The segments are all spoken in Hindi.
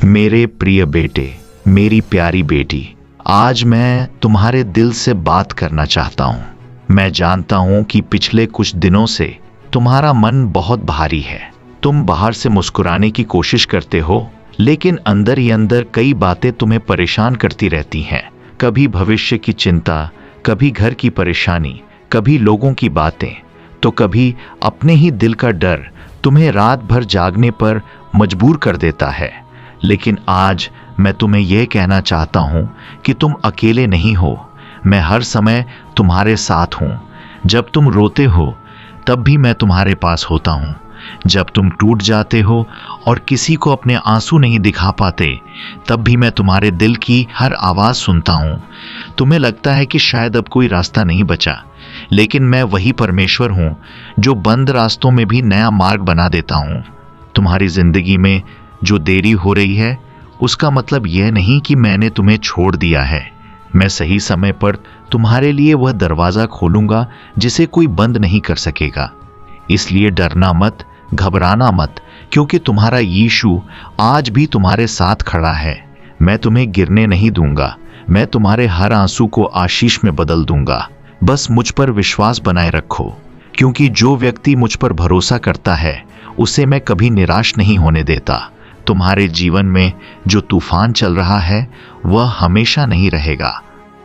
मेरे प्रिय बेटे, मेरी प्यारी बेटी, आज मैं तुम्हारे दिल से बात करना चाहता हूं। मैं जानता हूं कि पिछले कुछ दिनों से तुम्हारा मन बहुत भारी है। तुम बाहर से मुस्कुराने की कोशिश करते हो, लेकिन अंदर ही अंदर कई बातें तुम्हें परेशान करती रहती हैं। कभी भविष्य की चिंता, कभी घर की परेशानी, कभी लोगों की बातें, तो कभी अपने ही दिल का डर तुम्हें रात भर जागने पर मजबूर कर देता है। लेकिन आज मैं तुम्हें यह कहना चाहता हूं कि तुम अकेले नहीं हो। मैं हर समय तुम्हारे साथ हूं। जब तुम रोते हो तब भी मैं तुम्हारे पास होता हूं। जब तुम टूट जाते हो और किसी को अपने आंसू नहीं दिखा पाते, तब भी मैं तुम्हारे दिल की हर आवाज सुनता हूं। तुम्हें लगता है कि शायद अब कोई रास्ता नहीं बचा, लेकिन मैं वही परमेश्वर हूं जो बंद रास्तों में भी नया मार्ग बना देता हूं। तुम्हारी जिंदगी में जो देरी हो रही है, उसका मतलब यह नहीं कि मैंने तुम्हें छोड़ दिया है। मैं सही समय पर तुम्हारे लिए वह दरवाजा खोलूंगा जिसे कोई बंद नहीं कर सकेगा। इसलिए डरना मत, घबराना मत, क्योंकि तुम्हारा यीशु आज भी तुम्हारे साथ खड़ा है। मैं तुम्हें गिरने नहीं दूंगा। मैं तुम्हारे हर आंसू को आशीष में बदल दूंगा। बस मुझ पर विश्वास बनाए रखो, क्योंकि जो व्यक्ति मुझ पर भरोसा करता है उसे मैं कभी निराश नहीं होने देता। तुम्हारे जीवन में जो तूफान चल रहा है वह हमेशा नहीं रहेगा।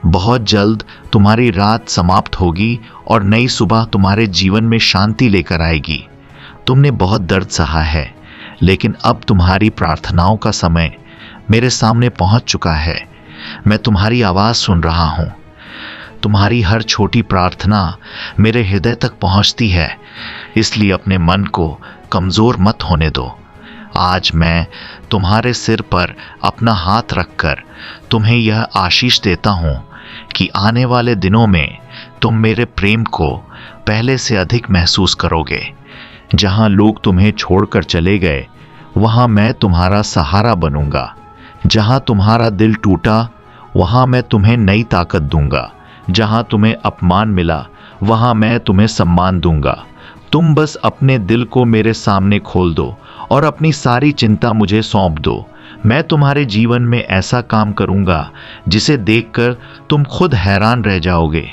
बहुत जल्द तुम्हारी रात समाप्त होगी और नई सुबह तुम्हारे जीवन में शांति लेकर आएगी। तुमने बहुत दर्द सहा है, लेकिन अब तुम्हारी प्रार्थनाओं का समय मेरे सामने पहुंच चुका है। मैं तुम्हारी आवाज सुन रहा हूं। तुम्हारी हर छोटी प्रार्थना मेरे हृदय तक पहुंचती है, इसलिए अपने मन को कमजोर मत होने दो। आज मैं तुम्हारे सिर पर अपना हाथ रखकर तुम्हें यह आशीष देता हूं कि आने वाले दिनों में तुम मेरे प्रेम को पहले से अधिक महसूस करोगे। जहां लोग तुम्हें छोड़कर चले गए, वहां मैं तुम्हारा सहारा बनूंगा। जहां तुम्हारा दिल टूटा, वहां मैं तुम्हें नई ताकत दूंगा। जहां तुम्हें अपमान मिला, वहां मैं तुम्हें सम्मान दूंगा। तुम बस अपने दिल को मेरे सामने खोल दो और अपनी सारी चिंता मुझे सौंप दो। मैं तुम्हारे जीवन में ऐसा काम करूंगा जिसे देखकर तुम खुद हैरान रह जाओगे।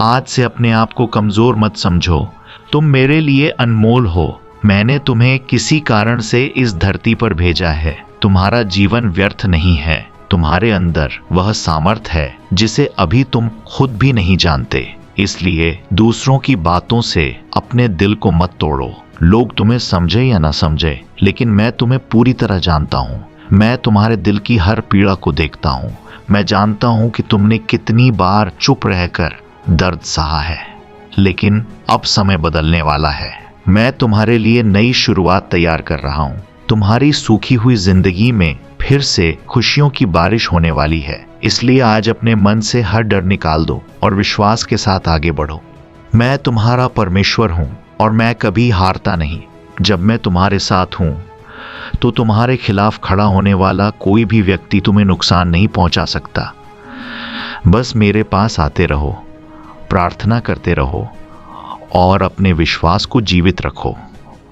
आज से अपने आप को कमजोर मत समझो। तुम मेरे लिए अनमोल हो। मैंने तुम्हें किसी कारण से इस धरती पर भेजा है। तुम्हारा जीवन व्यर्थ नहीं है। तुम्हारे अंदर वह सामर्थ है जिसे अभी तुम खुद भी नहीं जानते। इसलिए दूसरों की बातों से अपने दिल को मत तोड़ो। लोग तुम्हें समझे या ना समझे, लेकिन मैं तुम्हें पूरी तरह जानता हूँ। मैं तुम्हारे दिल की हर पीड़ा को देखता हूँ। मैं जानता हूँ कि तुमने कितनी बार चुप रहकर दर्द सहा है, लेकिन अब समय बदलने वाला है। मैं तुम्हारे लिए नई शुरुआत तैयार कर रहा हूँ। तुम्हारी सूखी हुई जिंदगी में फिर से खुशियों की बारिश होने वाली है। इसलिए आज अपने मन से हर डर निकाल दो और विश्वास के साथ आगे बढ़ो। मैं तुम्हारा परमेश्वर हूँ और मैं कभी हारता नहीं। जब मैं तुम्हारे साथ हूँ तो तुम्हारे खिलाफ खड़ा होने वाला कोई भी व्यक्ति तुम्हें नुकसान नहीं पहुंचा सकता। बस मेरे पास आते रहो, प्रार्थना करते रहो और अपने विश्वास को जीवित रखो।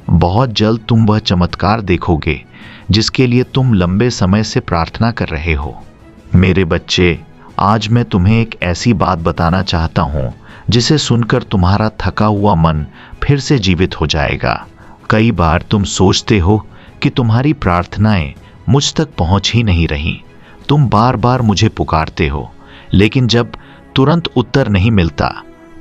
बहुत जल्द तुम वह चमत्कार देखोगे जिसके लिए तुम लंबे समय से प्रार्थना कर रहे हो। मेरे बच्चे, आज मैं तुम्हें एक ऐसी बात बताना चाहता हूं जिसे सुनकर तुम्हारा थका हुआ मन फिर से जीवित हो जाएगा। कई बार तुम सोचते हो कि तुम्हारी प्रार्थनाएं मुझ तक पहुंच ही नहीं रही। तुम बार बार मुझे पुकारते हो, लेकिन जब तुरंत उत्तर नहीं मिलता,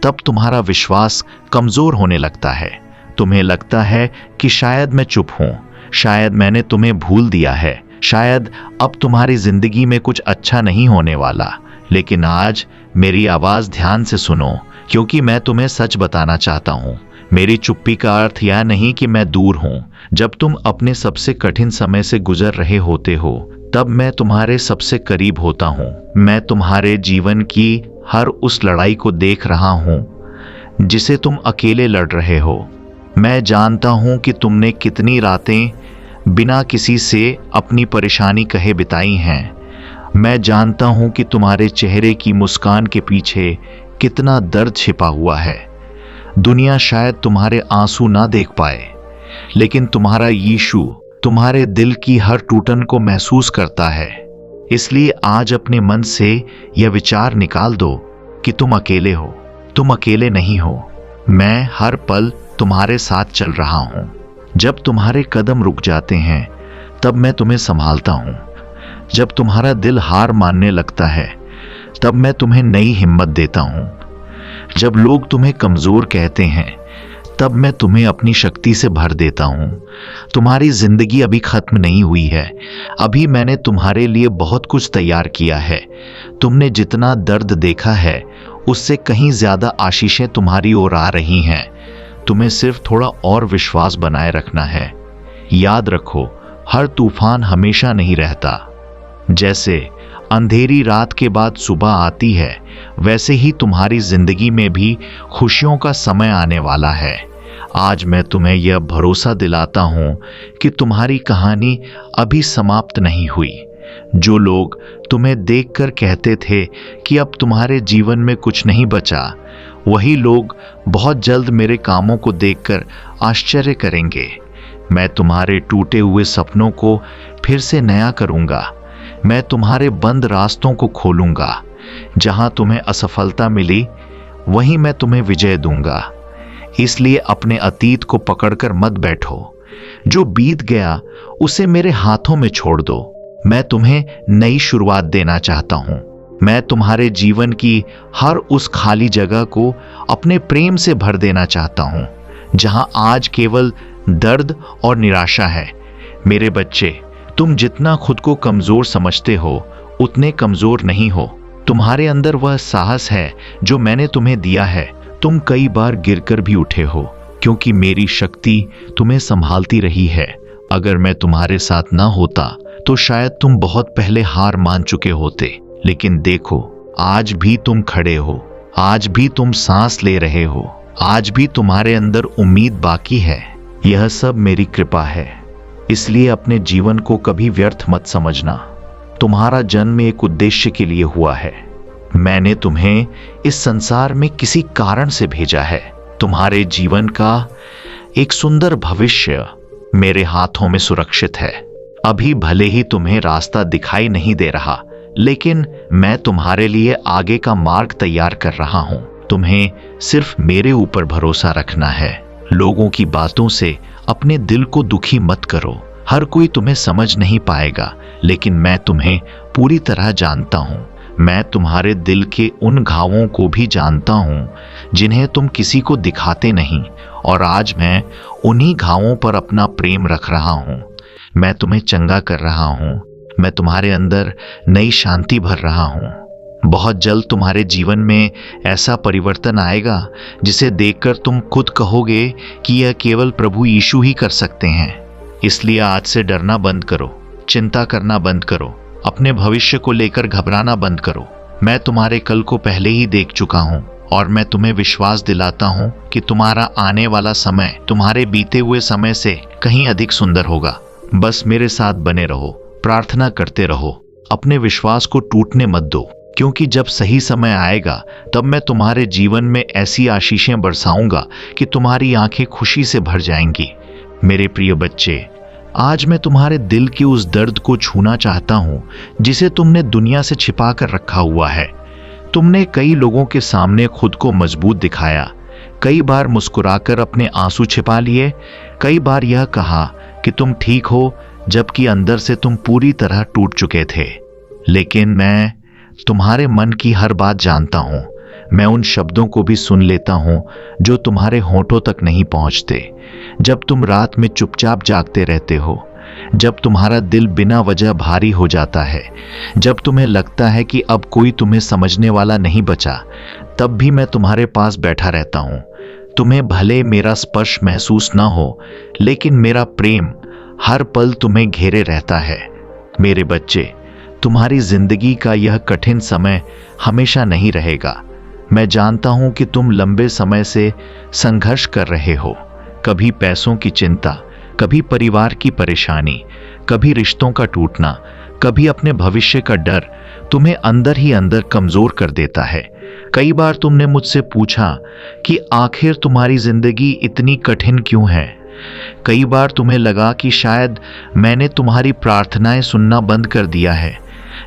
तब तुम्हारा विश्वास कमजोर होने लगता है। तुम्हें लगता है कि शायद मैं चुप हूं, शायद मैंने तुम्हें भूल दिया है, शायद अब तुम्हारी जिंदगी में कुछ अच्छा नहीं होने वाला। लेकिन आज मेरी आवाज ध्यान से सुनो, क्योंकि मैं तुम्हें सच बताना चाहता हूं। मेरी चुप्पी का अर्थ यह नहीं कि मैं दूर हूं। जब तुम अपने सबसे कठिन समय से गुजर रहे होते हो, तब मैं तुम्हारे सबसे करीब होता हूं। मैं तुम्हारे जीवन की हर उस लड़ाई को देख रहा हूं जिसे तुम अकेले लड़ रहे हो। मैं जानता हूं कि तुमने कितनी रातें बिना किसी से अपनी परेशानी कहे बिताई हैं। मैं जानता हूं कि तुम्हारे चेहरे की मुस्कान के पीछे कितना दर्द छिपा हुआ है। दुनिया शायद तुम्हारे आंसू ना देख पाए, लेकिन तुम्हारा यीशु तुम्हारे दिल की हर टूटन को महसूस करता है। इसलिए आज अपने मन से यह विचार निकाल दो कि तुम अकेले हो। तुम अकेले नहीं हो। मैं हर पल तुम्हारे साथ चल रहा हूं। जब तुम्हारे कदम रुक जाते हैं तब मैं तुम्हें संभालता हूं। जब तुम्हारा दिल हार मानने लगता है तब मैं तुम्हें नई हिम्मत देता हूं। जब लोग तुम्हें कमजोर कहते हैं तब मैं तुम्हें अपनी शक्ति से भर देता हूं। तुम्हारी जिंदगी अभी खत्म नहीं हुई है। अभी मैंने तुम्हारे लिए बहुत कुछ तैयार किया है। तुमने जितना दर्द देखा है उससे कहीं ज्यादा आशीषें तुम्हारी ओर आ रही हैं। तुम्हें सिर्फ थोड़ा और विश्वास बनाए रखना है। याद रखो, हर तूफान हमेशा नहीं रहता। जैसे अंधेरी रात के बाद सुबह आती है, वैसे ही तुम्हारी जिंदगी में भी खुशियों का समय आने वाला है। आज मैं तुम्हें यह भरोसा दिलाता हूं कि तुम्हारी कहानी अभी समाप्त नहीं हुई। जो लोग तुम्हें देखकर कहते थे कि अब तुम्हारे जीवन में कुछ नहीं बचा, वही लोग बहुत जल्द मेरे कामों को देखकर आश्चर्य करेंगे। मैं तुम्हारे टूटे हुए सपनों को फिर से नया करूंगा। मैं तुम्हारे बंद रास्तों को खोलूंगा। जहां तुम्हें असफलता मिली वहीं मैं तुम्हें विजय दूंगा। इसलिए अपने अतीत को पकड़कर मत बैठो। जो बीत गया उसे मेरे हाथों में छोड़ दो। मैं तुम्हें नई शुरुआत देना चाहता हूं। मैं तुम्हारे जीवन की हर उस खाली जगह को अपने प्रेम से भर देना चाहता हूं, जहां आज केवल दर्द और निराशा है। मेरे बच्चे, तुम जितना खुद को कमजोर समझते हो उतने कमजोर नहीं हो। तुम्हारे अंदर वह साहस है जो मैंने तुम्हें दिया है। तुम कई बार गिरकर भी उठे हो, क्योंकि मेरी शक्ति तुम्हें संभालती रही है। अगर मैं तुम्हारे साथ ना होता तो शायद तुम बहुत पहले हार मान चुके होते। लेकिन देखो, आज भी तुम खड़े हो। आज भी तुम सांस ले रहे हो। आज भी तुम्हारे अंदर उम्मीद बाकी है। यह सब मेरी कृपा है। इसलिए अपने जीवन को कभी व्यर्थ मत समझना। तुम्हारा जन्म एक उद्देश्य के लिए हुआ है। मैंने तुम्हें इस संसार में किसी कारण से भेजा है। तुम्हारे जीवन का एक सुंदर भविष्य मेरे हाथों में सुरक्षित है। अभी भले ही तुम्हें रास्ता दिखाई नहीं दे रहा, लेकिन मैं तुम्हारे लिए आगे का मार्ग तैयार कर रहा हूं। तुम्हें सिर्फ मेरे ऊपर भरोसा रखना है। लोगों की बातों से अपने दिल को दुखी मत करो। हर कोई तुम्हें समझ नहीं पाएगा, लेकिन मैं तुम्हें पूरी तरह जानता हूं। मैं तुम्हारे दिल के उन घावों को भी जानता हूं जिन्हें तुम किसी को दिखाते नहीं, और आज मैं उन्हीं घावों पर अपना प्रेम रख रहा हूं। मैं तुम्हें चंगा कर रहा हूं। मैं तुम्हारे अंदर नई शांति भर रहा हूं। बहुत जल्द तुम्हारे जीवन में ऐसा परिवर्तन आएगा जिसे देखकर तुम खुद कहोगे कि यह केवल प्रभु यीशु ही कर सकते हैं। इसलिए आज से डरना बंद करो, चिंता करना बंद करो, अपने भविष्य को लेकर घबराना बंद करो। मैं तुम्हारे कल को पहले ही देख चुका हूं, और मैं तुम्हें विश्वास दिलाता हूं कि तुम्हारा आने वाला समय तुम्हारे बीते हुए समय से कहीं अधिक सुंदर होगा। बस मेरे साथ बने रहो, प्रार्थना करते रहो, अपने विश्वास को टूटने मत दो, क्योंकि जब सही समय आएगा तब मैं तुम्हारे जीवन में ऐसी आशीषें बरसाऊंगा कि तुम्हारी आंखें खुशी से भर जाएंगी। मेरे प्रिय बच्चे, आज मैं तुम्हारे दिल के उस दर्द को छूना चाहता हूं जिसे तुमने दुनिया से छिपा कर रखा हुआ है। तुमने कई लोगों के सामने खुद को मजबूत दिखाया, कई बार मुस्कुराकर अपने आंसू छिपा लिए, कई बार यह कहा कि तुम ठीक हो, जबकि अंदर से तुम पूरी तरह टूट चुके थे। लेकिन मैं तुम्हारे मन की हर बात जानता हूं। मैं उन शब्दों को भी सुन लेता हूं जो तुम्हारे होठों तक नहीं पहुंचते। जब तुम रात में चुपचाप जागते रहते हो, जब तुम्हारा दिल बिना वजह भारी हो जाता है, जब तुम्हें लगता है कि अब कोई तुम्हें समझने वाला नहीं बचा, तब भी मैं तुम्हारे पास बैठा रहता हूं। तुम्हें भले मेरा स्पर्श महसूस ना हो, लेकिन मेरा प्रेम हर पल तुम्हें घेरे रहता है। मेरे बच्चे, तुम्हारी जिंदगी का यह कठिन समय हमेशा नहीं रहेगा। मैं जानता हूं कि तुम लंबे समय से संघर्ष कर रहे हो। कभी पैसों की चिंता, कभी परिवार की परेशानी, कभी रिश्तों का टूटना, कभी अपने भविष्य का डर तुम्हें अंदर ही अंदर कमजोर कर देता है। कई बार तुमने मुझसे पूछा कि आखिर तुम्हारी जिंदगी इतनी कठिन क्यों है। कई बार तुम्हें लगा कि शायद मैंने तुम्हारी प्रार्थनाएं सुनना बंद कर दिया है,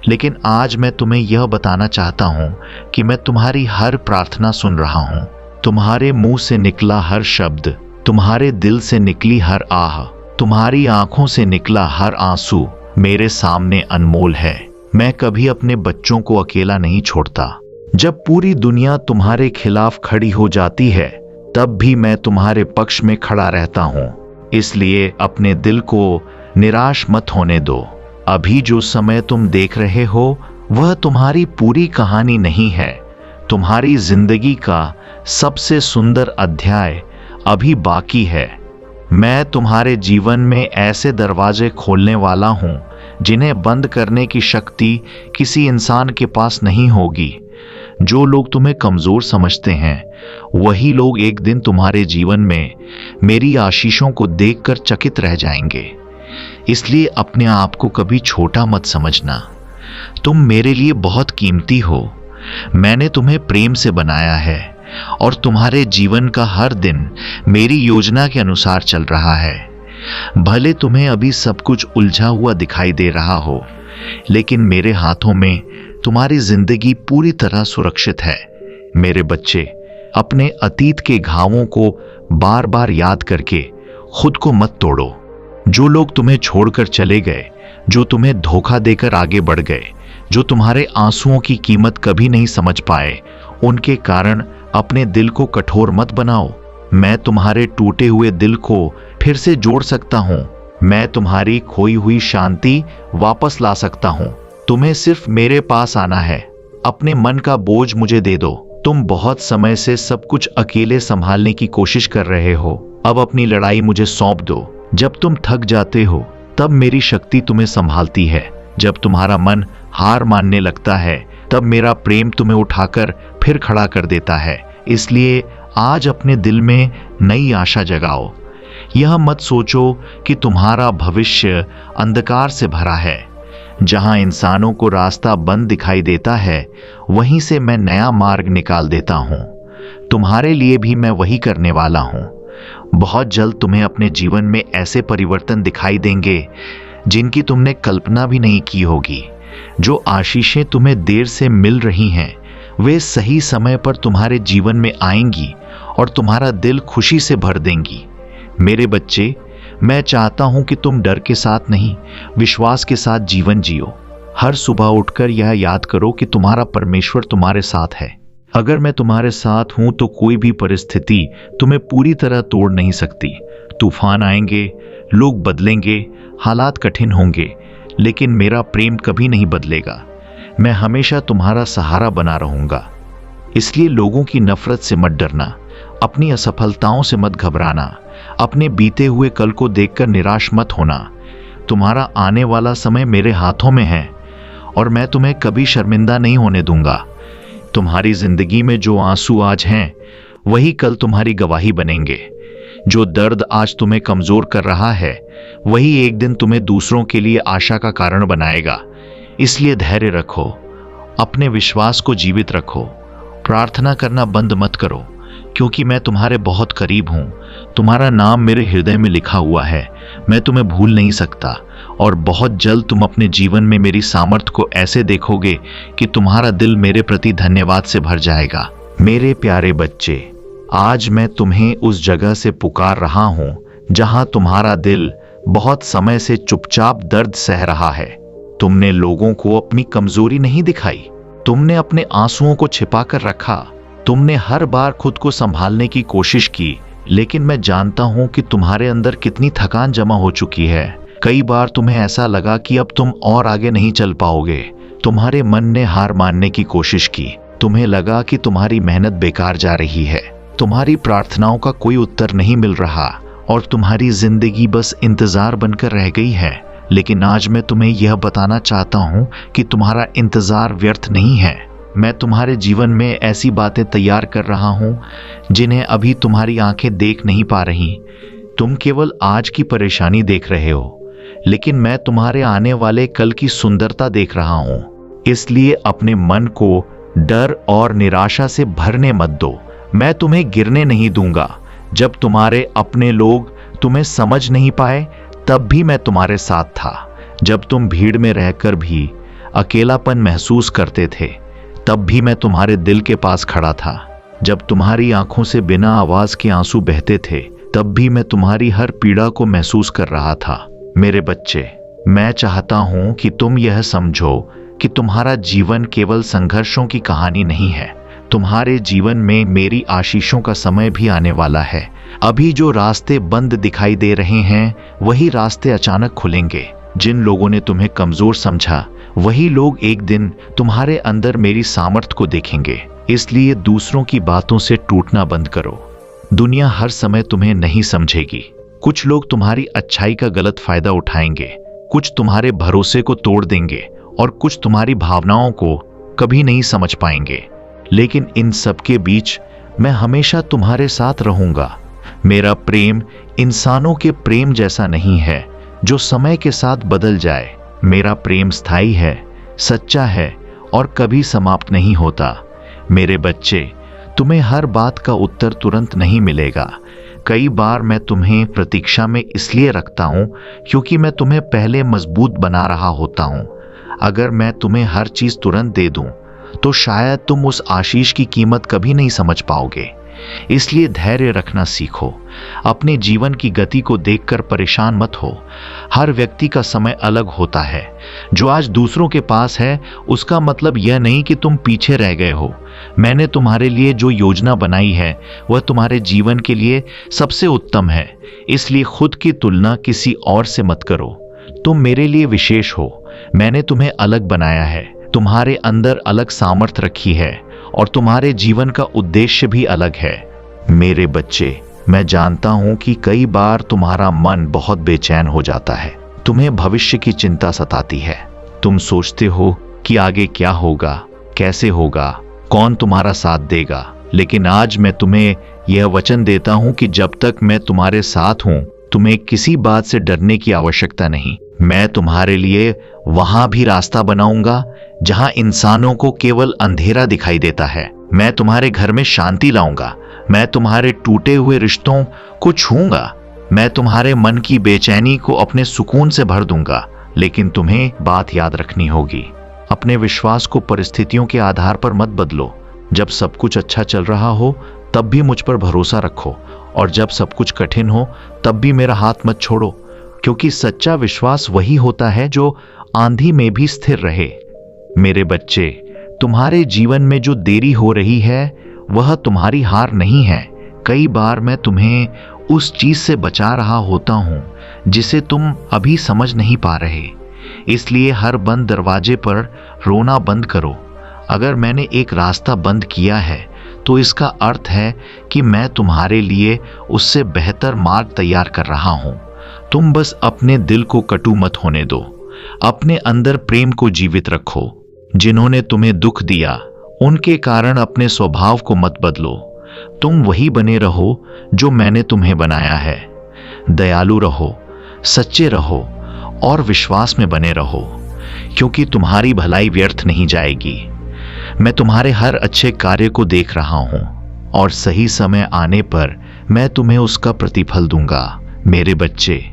लेकिन आज मैं तुम्हें यह बताना चाहता हूं कि मैं तुम्हारी हर प्रार्थना सुन रहा हूं। तुम्हारे मुंह से निकला हर शब्द, तुम्हारे दिल से निकली हर आह, तुम्हारी आंखों से निकला हर आंसू मेरे सामने अनमोल है। मैं कभी अपने बच्चों को अकेला नहीं छोड़ता। जब पूरी दुनिया तुम्हारे खिलाफ खड़ी हो जाती है, तब भी मैं तुम्हारे पक्ष में खड़ा रहता हूं। इसलिए अपने दिल को निराश मत होने दो। अभी जो समय तुम देख रहे हो वह तुम्हारी पूरी कहानी नहीं है। तुम्हारी जिंदगी का सबसे सुंदर अध्याय अभी बाकी है। मैं तुम्हारे जीवन में ऐसे दरवाजे खोलने वाला हूं जिन्हें बंद करने की शक्ति किसी इंसान के पास नहीं होगी। जो लोग तुम्हें कमजोर समझते हैं, वही लोग एक दिन तुम्हारे जीवन में मेरी आशीषों को देखकर चकित रह जाएंगे। इसलिए अपने आप को कभी छोटा मत समझना। तुम मेरे लिए बहुत कीमती हो। मैंने तुम्हें प्रेम से बनाया है और तुम्हारे जीवन का हर दिन मेरी योजना के अनुसार चल रहा है। भले तुम्हें अभी सब कुछ उलझा हुआ दिखाई दे रहा हो, लेकिन मेरे हाथों में तुम्हारी जिंदगी पूरी तरह सुरक्षित है। मेरे बच्चे, अपने अतीत के घावों को बार बार याद करके खुद को मत तोड़ो। जो लोग तुम्हें छोड़कर चले गए, जो तुम्हें धोखा देकर आगे बढ़ गए, जो तुम्हारे आंसुओं की कीमत कभी नहीं समझ पाए, उनके कारण अपने दिल को कठोर मत बनाओ। मैं तुम्हारे टूटे हुए दिल को फिर से जोड़ सकता हूं। मैं तुम्हारी खोई हुई शांति वापस ला सकता हूं। तुम्हें सिर्फ मेरे पास आना है। अपने मन का बोझ मुझे दे दो। तुम बहुत समय से सब कुछ अकेले संभालने की कोशिश कर रहे हो। अब अपनी लड़ाई मुझे सौंप दो। जब तुम थक जाते हो, तब मेरी शक्ति तुम्हें संभालती है। जब तुम्हारा मन हार मानने लगता है, तब मेरा प्रेम तुम्हें उठाकर फिर खड़ा कर देता है। इसलिए आज अपने दिल में नई आशा जगाओ। यह मत सोचो कि तुम्हारा भविष्य अंधकार से भरा है। जहां इंसानों को रास्ता बंद दिखाई देता है, वहीं से मैं नया मार्ग निकाल देता हूं। तुम्हारे लिए भी मैं वही करने वाला हूं। बहुत जल्द तुम्हें अपने जीवन में ऐसे परिवर्तन दिखाई देंगे जिनकी तुमने कल्पना भी नहीं की होगी। जो आशीषें तुम्हें देर से मिल रही हैं, वे सही समय पर तुम्हारे जीवन में आएंगी और तुम्हारा दिल खुशी से भर देंगी। मेरे बच्चे, मैं चाहता हूं कि तुम डर के साथ नहीं, विश्वास के साथ जीवन जियो। हर सुबह उठकर यह याद करो कि तुम्हारा परमेश्वर तुम्हारे साथ है। अगर मैं तुम्हारे साथ हूं तो कोई भी परिस्थिति तुम्हें पूरी तरह तोड़ नहीं सकती। तूफान आएंगे, लोग बदलेंगे, हालात कठिन होंगे, लेकिन मेरा प्रेम कभी नहीं बदलेगा। मैं हमेशा तुम्हारा सहारा बना रहूंगा। इसलिए लोगों की नफरत से मत डरना, अपनी असफलताओं से मत घबराना, अपने बीते हुए कल को देखकर निराश मत होना। तुम्हारा आने वाला समय मेरे हाथों में है और मैं तुम्हें कभी शर्मिंदा नहीं होने दूंगा। तुम्हारी जिंदगी में जो आंसू आज हैं, वही कल तुम्हारी गवाही बनेंगे। जो दर्द आज तुम्हें कमजोर कर रहा है, वही एक दिन तुम्हें दूसरों के लिए आशा का कारण बनाएगा। इसलिए धैर्य रखो, अपने विश्वास को जीवित रखो, प्रार्थना करना बंद मत करो, क्योंकि मैं तुम्हारे बहुत करीब हूं। तुम्हारा नाम मेरे हृदय में लिखा हुआ है। मैं तुम्हें भूल नहीं सकता और बहुत जल्द तुम अपने जीवन में मेरी सामर्थ्य को ऐसे देखोगे कि तुम्हारा दिल मेरे प्रति धन्यवाद से भर जाएगा। मेरे प्यारे बच्चे, आज मैं तुम्हें उस जगह से पुकार रहा हूं जहां तुम्हारा दिल बहुत समय से चुपचाप दर्द सह रहा है। तुमने लोगों को अपनी कमजोरी नहीं दिखाई, तुमने अपने आंसुओं को छिपा कर रखा, तुमने हर बार खुद को संभालने की कोशिश की, लेकिन मैं जानता हूं कि तुम्हारे अंदर कितनी थकान जमा हो चुकी है। कई बार तुम्हें ऐसा लगा कि अब तुम और आगे नहीं चल पाओगे। तुम्हारे मन ने हार मानने की कोशिश की। तुम्हें लगा कि तुम्हारी मेहनत बेकार जा रही है, तुम्हारी प्रार्थनाओं का कोई उत्तर नहीं मिल रहा और तुम्हारी जिंदगी बस इंतजार बनकर रह गई है। लेकिन आज मैं तुम्हें यह बताना चाहता हूं कि तुम्हारा इंतजार व्यर्थ नहीं है। मैं तुम्हारे जीवन में ऐसी बातें तैयार कर रहा हूं जिन्हें अभी तुम्हारी आंखें देख नहीं पा रही। तुम केवल आज की परेशानी देख रहे हो, लेकिन मैं तुम्हारे आने वाले कल की सुंदरता देख रहा हूं। इसलिए अपने मन को डर और निराशा से भरने मत दो। मैं तुम्हें गिरने नहीं दूंगा। जब तुम्हारे अपने लोग तुम्हें समझ नहीं पाए तब भी मैं तुम्हारे साथ था। जब तुम भीड़ में रहकर भी अकेलापन महसूस करते थे तब भी मैं तुम्हारे दिल के पास खड़ा था। जब तुम्हारी आंखों से बिना आवाज के आंसू बहते थे तब भी मैं तुम्हारी हर पीड़ा को महसूस कर रहा था। मेरे बच्चे, मैं चाहता हूं कि तुम यह समझो कि तुम्हारा जीवन केवल संघर्षों की कहानी नहीं है। तुम्हारे जीवन में मेरी आशीषों का समय भी आने वाला है। अभी जो रास्ते बंद दिखाई दे रहे हैं वही रास्ते अचानक खुलेंगे। जिन लोगों ने तुम्हें कमजोर समझा वही लोग एक दिन तुम्हारे अंदर मेरी सामर्थ्य को देखेंगे। इसलिए दूसरों की बातों से टूटना बंद करो। दुनिया हर समय तुम्हें नहीं समझेगी। कुछ लोग तुम्हारी अच्छाई का गलत फायदा उठाएंगे, कुछ तुम्हारे भरोसे को तोड़ देंगे और कुछ तुम्हारी भावनाओं को कभी नहीं समझ पाएंगे। लेकिन इन सब के बीच मैं हमेशा तुम्हारे साथ रहूंगा। मेरा प्रेम इंसानों के प्रेम जैसा नहीं है जो समय के साथ बदल जाए। मेरा प्रेम स्थायी है, सच्चा है और कभी समाप्त नहीं होता। मेरे बच्चे, तुम्हें हर बात का उत्तर तुरंत नहीं मिलेगा। कई बार मैं तुम्हें प्रतीक्षा में इसलिए रखता हूं क्योंकि मैं तुम्हें पहले मजबूत बना रहा होता हूं। अगर मैं तुम्हें हर चीज तुरंत दे दूं तो शायद तुम उस आशीष की कीमत कभी नहीं समझ पाओगे। इसलिए धैर्य रखना सीखो। अपने जीवन की गति को देखकर परेशान मत हो। हर व्यक्ति का समय अलग होता है। जो आज दूसरों के पास है उसका मतलब यह नहीं कि तुम पीछे रह गए हो। मैंने तुम्हारे लिए जो योजना बनाई है वह तुम्हारे जीवन के लिए सबसे उत्तम है। इसलिए खुद की तुलना किसी और से मत करो। तुम मेरे लिए विशेष हो। मैंने तुम्हें अलग बनाया है। तुम्हारे अंदर अलग सामर्थ्य रखी है और तुम्हारे जीवन का उद्देश्य भी अलग है। मेरे बच्चे, मैं जानता हूं कि कई बार तुम्हारा मन बहुत बेचैन हो जाता है। तुम्हें भविष्य की चिंता सताती है। तुम सोचते हो कि आगे क्या होगा, कैसे होगा, कौन तुम्हारा साथ देगा। लेकिन आज मैं तुम्हें यह वचन देता हूं कि जब तक मैं तुम्हारे साथ हूं तुम्हें किसी बात से डरने की आवश्यकता नहीं। मैं तुम्हारे लिए वहां भी रास्ता बनाऊंगा जहां इंसानों को केवल अंधेरा दिखाई देता है। मैं तुम्हारे घर में शांति लाऊंगा। मैं तुम्हारे टूटे हुए रिश्तों को छूंगा। मैं तुम्हारे मन की बेचैनी को अपने सुकून से भर दूंगा। लेकिन तुम्हें बात याद रखनी होगी, अपने विश्वास को परिस्थितियों के आधार पर मत बदलो। जब सब कुछ अच्छा चल रहा हो तब भी मुझ पर भरोसा रखो और जब सब कुछ कठिन हो तब भी मेरा हाथ मत छोड़ो, क्योंकि सच्चा विश्वास वही होता है जो आंधी में भी स्थिर रहे। मेरे बच्चे, तुम्हारे जीवन में जो देरी हो रही है वह तुम्हारी हार नहीं है। कई बार मैं तुम्हें उस चीज से बचा रहा होता हूं जिसे तुम अभी समझ नहीं पा रहे। इसलिए हर बंद दरवाजे पर रोना बंद करो। अगर मैंने एक रास्ता बंद किया है तो इसका अर्थ है कि मैं तुम्हारे लिए उससे बेहतर मार्ग तैयार कर रहा हूं। तुम बस अपने दिल को कटु मत होने दो। अपने अंदर प्रेम को जीवित रखो। जिन्होंने तुम्हें दुख दिया उनके कारण अपने स्वभाव को मत बदलो। तुम वही बने रहो जो मैंने तुम्हें बनाया है। दयालु रहो, सच्चे रहो और विश्वास में बने रहो, क्योंकि तुम्हारी भलाई व्यर्थ नहीं जाएगी। मैं तुम्हारे हर अच्छे कार्य को देख रहा हूं और सही समय आने पर मैं तुम्हें उसका प्रतिफल दूंगा। मेरे बच्चे,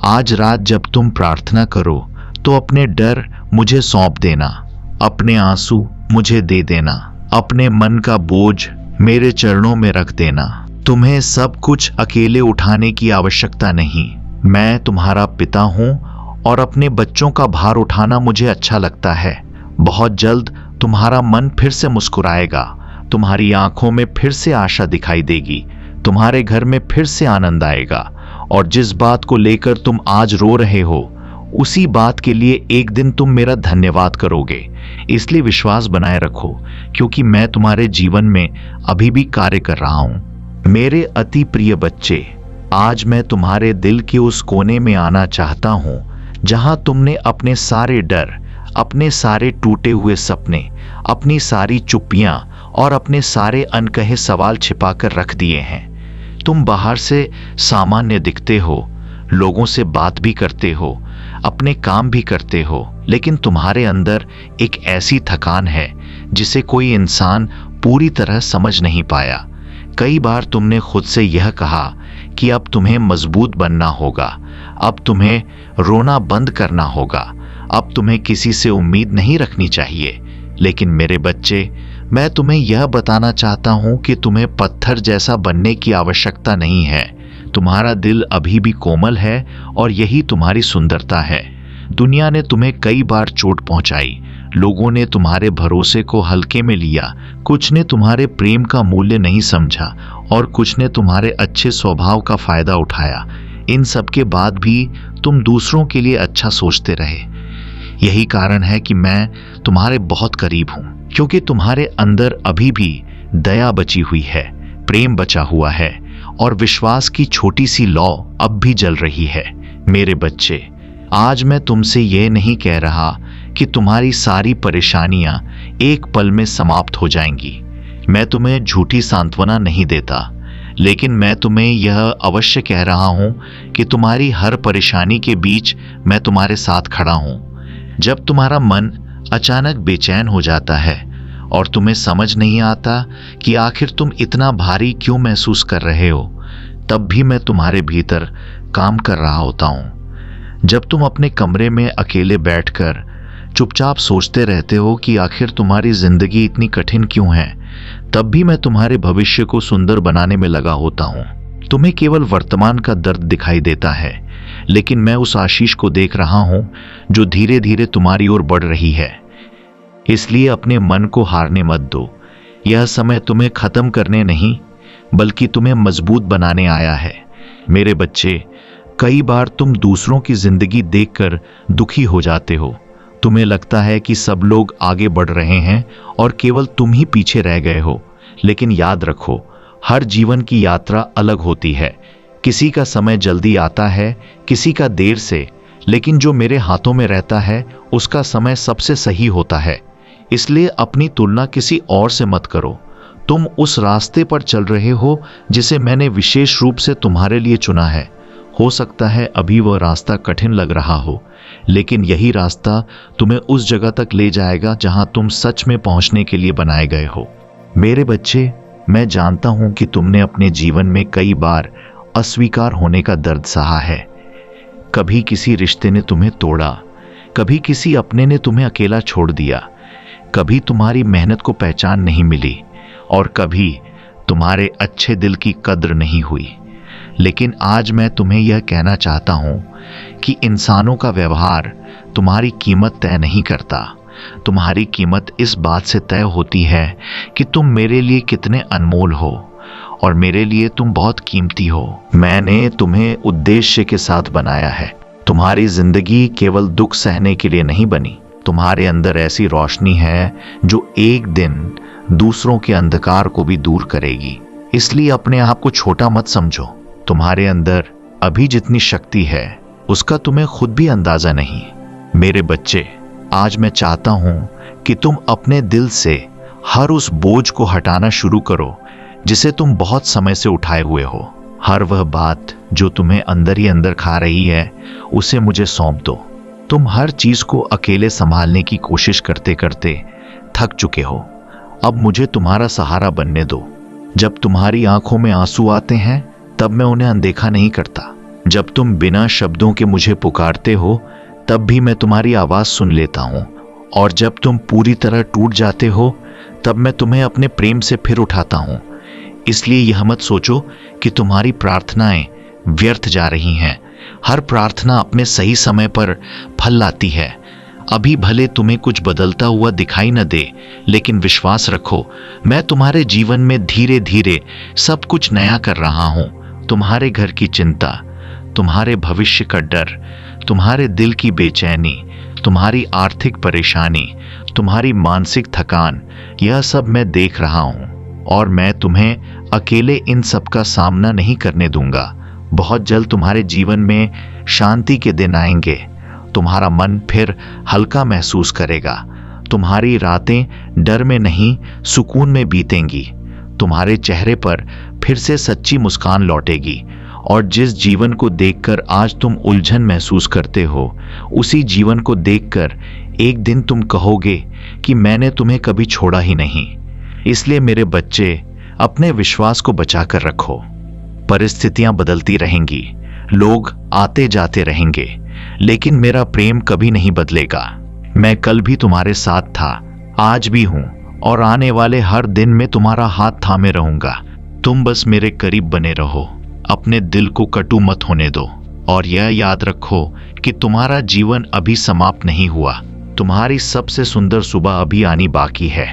आज रात जब तुम प्रार्थना करो तो अपने डर मुझे सौंप देना, अपने आंसू मुझे दे देना, अपने मन का बोझ मेरे चरणों में रख देना। तुम्हें सब कुछ अकेले उठाने की आवश्यकता नहीं। मैं तुम्हारा पिता हूं और अपने बच्चों का भार उठाना मुझे अच्छा लगता है। बहुत जल्द तुम्हारा मन फिर से मुस्कुराएगा, तुम्हारी आंखों में फिर से आशा दिखाई देगी, तुम्हारे घर में फिर से आनंद आएगा और जिस बात को लेकर तुम आज रो रहे हो उसी बात के लिए एक दिन तुम मेरा धन्यवाद करोगे। इसलिए विश्वास बनाए रखो, क्योंकि मैं तुम्हारे जीवन में अभी भी कार्य कर रहा हूं। मेरे अति प्रिय बच्चे, आज मैं तुम्हारे दिल के उस कोने में आना चाहता हूं जहां तुमने अपने सारे डर, अपने सारे टूटे हुए सपने, अपनी सारी चुप्पियां और अपने सारे अनकहे सवाल छिपाकर रख दिए हैं। तुम बाहर से सामान्य दिखते हो, लोगों से बात भी करते हो, अपने काम भी करते हो, लेकिन तुम्हारे अंदर एक ऐसी थकान है जिसे कोई इंसान पूरी तरह समझ नहीं पाया। कई बार तुमने खुद से यह कहा कि अब तुम्हें मजबूत बनना होगा, अब तुम्हें रोना बंद करना होगा, अब तुम्हें किसी से उम्मीद नहीं रखनी चाहिए। लेकिन मेरे बच्चे, मैं तुम्हें यह बताना चाहता हूं कि तुम्हें पत्थर जैसा बनने की आवश्यकता नहीं है। तुम्हारा दिल अभी भी कोमल है और यही तुम्हारी सुंदरता है। दुनिया ने तुम्हें कई बार चोट पहुंचाई, लोगों ने तुम्हारे भरोसे को हल्के में लिया, कुछ ने तुम्हारे प्रेम का मूल्य नहीं समझा और कुछ ने तुम्हारे अच्छे स्वभाव का फायदा उठाया। इन सब के बाद भी तुम दूसरों के लिए अच्छा सोचते रहे। यही कारण है कि मैं तुम्हारे बहुत करीब हूं, क्योंकि तुम्हारे अंदर अभी भी दया बची हुई है, प्रेम बचा हुआ है और विश्वास की छोटी सी लौ अब भी जल रही है। मेरे बच्चे, आज मैं तुमसे यह नहीं कह रहा कि तुम्हारी सारी परेशानियां एक पल में समाप्त हो जाएंगी। मैं तुम्हें झूठी सांत्वना नहीं देता, लेकिन मैं तुम्हें यह अवश्य कह रहा हूं कि तुम्हारी हर परेशानी के बीच मैं तुम्हारे साथ खड़ा हूं। जब तुम्हारा मन अचानक बेचैन हो जाता है और तुम्हें समझ नहीं आता कि आखिर तुम इतना भारी क्यों महसूस कर रहे हो, तब भी मैं तुम्हारे भीतर काम कर रहा होता हूं। जब तुम अपने कमरे में अकेले बैठकर चुपचाप सोचते रहते हो कि आखिर तुम्हारी जिंदगी इतनी कठिन क्यों है, तब भी मैं तुम्हारे भविष्य को सुंदर बनाने में लगा होता हूं। तुम्हें केवल वर्तमान का दर्द दिखाई देता है, लेकिन मैं उस आशीष को देख रहा हूं जो धीरे धीरे तुम्हारी ओर बढ़ रही है। इसलिए अपने मन को हारने मत दो। यह समय तुम्हें खत्म करने नहीं, बल्कि तुम्हें मजबूत बनाने आया है। मेरे बच्चे, कई बार तुम दूसरों की जिंदगी देखकर दुखी हो जाते हो। तुम्हें लगता है कि सब लोग आगे बढ़ रहे हैं और केवल तुम ही पीछे रह गए हो। लेकिन याद रखो, हर जीवन की यात्रा अलग होती है। किसी का समय जल्दी आता है, किसी का देर से, लेकिन जो मेरे हाथों में रहता है उसका समय सबसे सही होता है। इसलिए अपनी तुलना किसी और से मत करो। तुम उस रास्ते पर चल रहे हो जिसे मैंने विशेष रूप से तुम्हारे लिए चुना है। हो सकता है अभी वह रास्ता कठिन लग रहा हो, लेकिन यही रास्ता तुम्हें उस जगह तक ले जाएगा जहां तुम सच में पहुंचने के लिए बनाए गए हो। मेरे बच्चे, मैं जानता हूं कि तुमने अपने जीवन में कई बार अस्वीकार होने का दर्द सहा है। कभी किसी रिश्ते ने तुम्हें तोड़ा, कभी किसी अपने ने तुम्हें अकेला छोड़ दिया, कभी तुम्हारी मेहनत को पहचान नहीं मिली और कभी तुम्हारे अच्छे दिल की कद्र नहीं हुई। लेकिन आज मैं तुम्हें यह कहना चाहता हूं कि इंसानों का व्यवहार तुम्हारी कीमत तय नहीं करता। तुम्हारी कीमत इस बात से तय होती है कि तुम मेरे लिए कितने अनमोल हो और मेरे लिए तुम बहुत कीमती हो। मैंने तुम्हें उद्देश्य के साथ बनाया है। तुम्हारी जिंदगी केवल दुख सहने के लिए नहीं बनी। तुम्हारे अंदर ऐसी रोशनी है जो एक दिन दूसरों के अंधकार को भी दूर करेगी। इसलिए अपने आप को छोटा मत समझो। तुम्हारे अंदर अभी जितनी शक्ति है उसका तुम्हें खुद भी अंदाजा नहीं। मेरे बच्चे, आज मैं चाहता हूं कि तुम अपने दिल से हर उस बोझ को हटाना शुरू करो जिसे तुम बहुत समय से उठाए हुए हो। हर वह बात जो तुम्हें अंदर ही अंदर खा रही है, उसे मुझे सौंप दो। तुम हर चीज को अकेले संभालने की कोशिश करते करते थक चुके हो। अब मुझे तुम्हारा सहारा बनने दो। जब तुम्हारी आंखों में आंसू आते हैं, तब मैं उन्हें अनदेखा नहीं करता। जब तुम बिना शब्दों के मुझे पुकारते हो, तब भी मैं तुम्हारी आवाज सुन लेता हूं। और जब तुम पूरी तरह टूट जाते हो, तब मैं तुम्हें अपने प्रेम से फिर उठाता हूं। इसलिए यह मत सोचो कि तुम्हारी प्रार्थनाएं व्यर्थ जा रही हैं। हर प्रार्थना अपने सही समय पर फल लाती है। अभी भले तुम्हें कुछ बदलता हुआ दिखाई न दे, लेकिन विश्वास रखो, मैं तुम्हारे जीवन में धीरे धीरे सब कुछ नया कर रहा हूं। तुम्हारे घर की चिंता, तुम्हारे भविष्य का डर, तुम्हारे दिल की बेचैनी, तुम्हारी आर्थिक परेशानी, तुम्हारी मानसिक थकान, यह सब मैं देख रहा हूं और मैं तुम्हें अकेले इन सब का सामना नहीं करने दूंगा। बहुत जल्द तुम्हारे जीवन में शांति के दिन आएंगे। तुम्हारा मन फिर हल्का महसूस करेगा। तुम्हारी रातें डर में नहीं, सुकून में बीतेंगी। तुम्हारे चेहरे पर फिर से सच्ची मुस्कान लौटेगी और जिस जीवन को देखकर आज तुम उलझन महसूस करते हो, उसी जीवन को देखकर एक दिन तुम कहोगे कि मैंने तुम्हें कभी छोड़ा ही नहीं। इसलिए मेरे बच्चे, अपने विश्वास को बचाकर रखो। परिस्थितियां बदलती रहेंगी, लोग आते जाते रहेंगे, लेकिन मेरा प्रेम कभी नहीं बदलेगा। मैं कल भी तुम्हारे साथ था, आज भी हूं और आने वाले हर दिन में तुम्हारा हाथ थामे रहूंगा। तुम बस मेरे करीब बने रहो, अपने दिल को कटु मत होने दो और यह याद रखो कि तुम्हारा जीवन अभी समाप्त नहीं हुआ। तुम्हारी सबसे सुंदर सुबह अभी आनी बाकी है।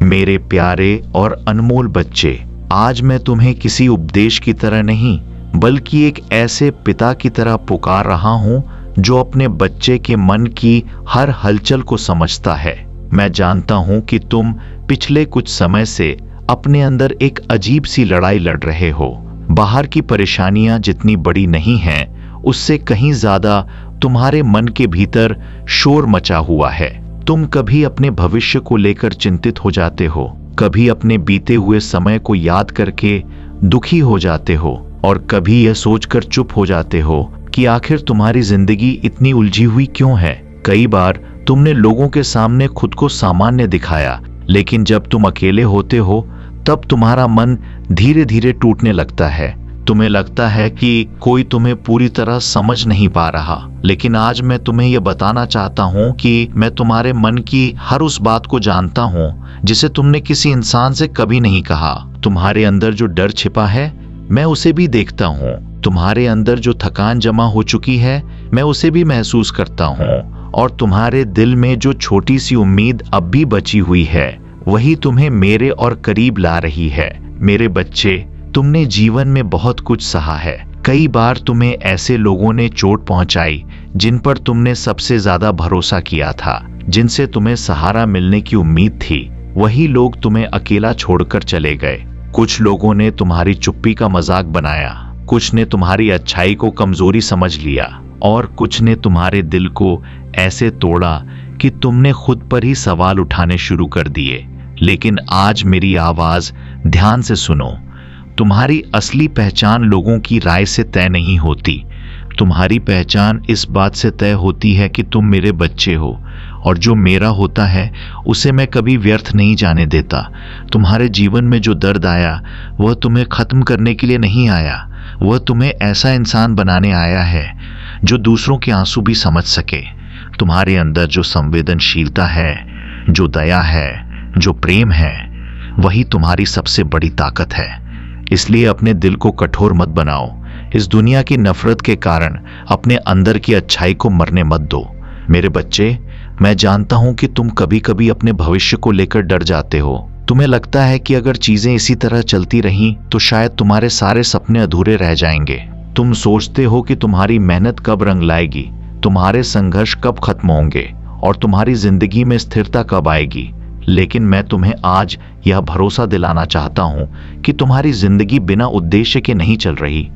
मेरे प्यारे और अनमोल बच्चे, आज मैं तुम्हें किसी उपदेश की तरह नहीं बल्कि एक ऐसे पिता की तरह पुकार रहा हूं जो अपने बच्चे के मन की हर हलचल को समझता है। मैं जानता हूं कि तुम पिछले कुछ समय से अपने अंदर एक अजीब सी लड़ाई लड़ रहे हो। बाहर की परेशानियां जितनी बड़ी नहीं हैं, उससे कहीं ज्यादा तुम्हारे मन के भीतर शोर मचा हुआ है। तुम कभी अपने भविष्य को लेकर चिंतित हो जाते हो, कभी अपने बीते हुए समय को याद करके दुखी हो जाते हो और कभी यह सोचकर चुप हो जाते हो कि आखिर तुम्हारी जिंदगी इतनी उलझी हुई क्यों है। कई बार तुमने लोगों के सामने खुद को सामान्य दिखाया, लेकिन जब तुम अकेले होते हो तब तुम्हारा मन धीरे धीरे टूटने लगता है। तुम्हें लगता है कि कोई तुम्हें पूरी तरह समझ नहीं पा रहा, लेकिन आज मैं तुम्हें यह बताना चाहता हूं कि मैं तुम्हारे मन की हर उस बात को जानता हूं जिसे तुमने किसी इंसान से कभी नहीं कहा। तुम्हारे अंदर जो डर छिपा है, मैं उसे भी देखता हूं। तुम्हारे अंदर जो थकान जमा हो चुकी है, मैं उसे भी महसूस करता हूं। और तुम्हारे दिल में जो छोटी सी उम्मीद अब भी बची हुई है, वही तुम्हें मेरे और करीब ला रही है। मेरे बच्चे, तुमने जीवन में बहुत कुछ सहा है। कई बार तुम्हें ऐसे लोगों ने चोट पहुंचाई जिन पर तुमने सबसे ज्यादा भरोसा किया था, जिनसे तुम्हें सहारा मिलने की उम्मीद थी। वही लोग तुम्हें अकेला छोड़कर चले गए। कुछ लोगों ने तुम्हारी चुप्पी का मजाक बनाया, कुछ ने तुम्हारी अच्छाई को कमजोरी समझ लिया और कुछ ने तुम्हारे दिल को ऐसे तोड़ा कि तुमने खुद पर ही सवाल उठाने शुरू कर दिए। लेकिन आज मेरी आवाज ध्यान से सुनो। तुम्हारी असली पहचान लोगों की राय से तय नहीं होती। तुम्हारी पहचान इस बात से तय होती है कि तुम मेरे बच्चे हो और जो मेरा होता है उसे मैं कभी व्यर्थ नहीं जाने देता। तुम्हारे जीवन में जो दर्द आया वह तुम्हें खत्म करने के लिए नहीं आया, वह तुम्हें ऐसा इंसान बनाने आया है जो दूसरों के आंसू भी समझ सके। तुम्हारे अंदर जो संवेदनशीलता है, जो दया है, जो प्रेम है, वही तुम्हारी सबसे बड़ी ताकत है। इसलिए अपने दिल को कठोर मत बनाओ। इस दुनिया की नफरत के कारण अपने अंदर की अच्छाई को मरने मत दो। मेरे बच्चे, मैं जानता हूं कि तुम कभी कभी अपने भविष्य को लेकर डर जाते हो। तुम्हें लगता है कि अगर चीजें इसी तरह चलती रहीं तो शायद तुम्हारे सारे सपने अधूरे रह जाएंगे। तुम सोचते हो कि तुम्हारी मेहनत कब रंग लाएगी, तुम्हारे संघर्ष कब खत्म होंगे और तुम्हारी जिंदगी में स्थिरता कब आएगी। लेकिन मैं तुम्हें आज यह भरोसा दिलाना चाहता हूं कि तुम्हारी जिंदगी बिना उद्देश्य के नहीं चल रही।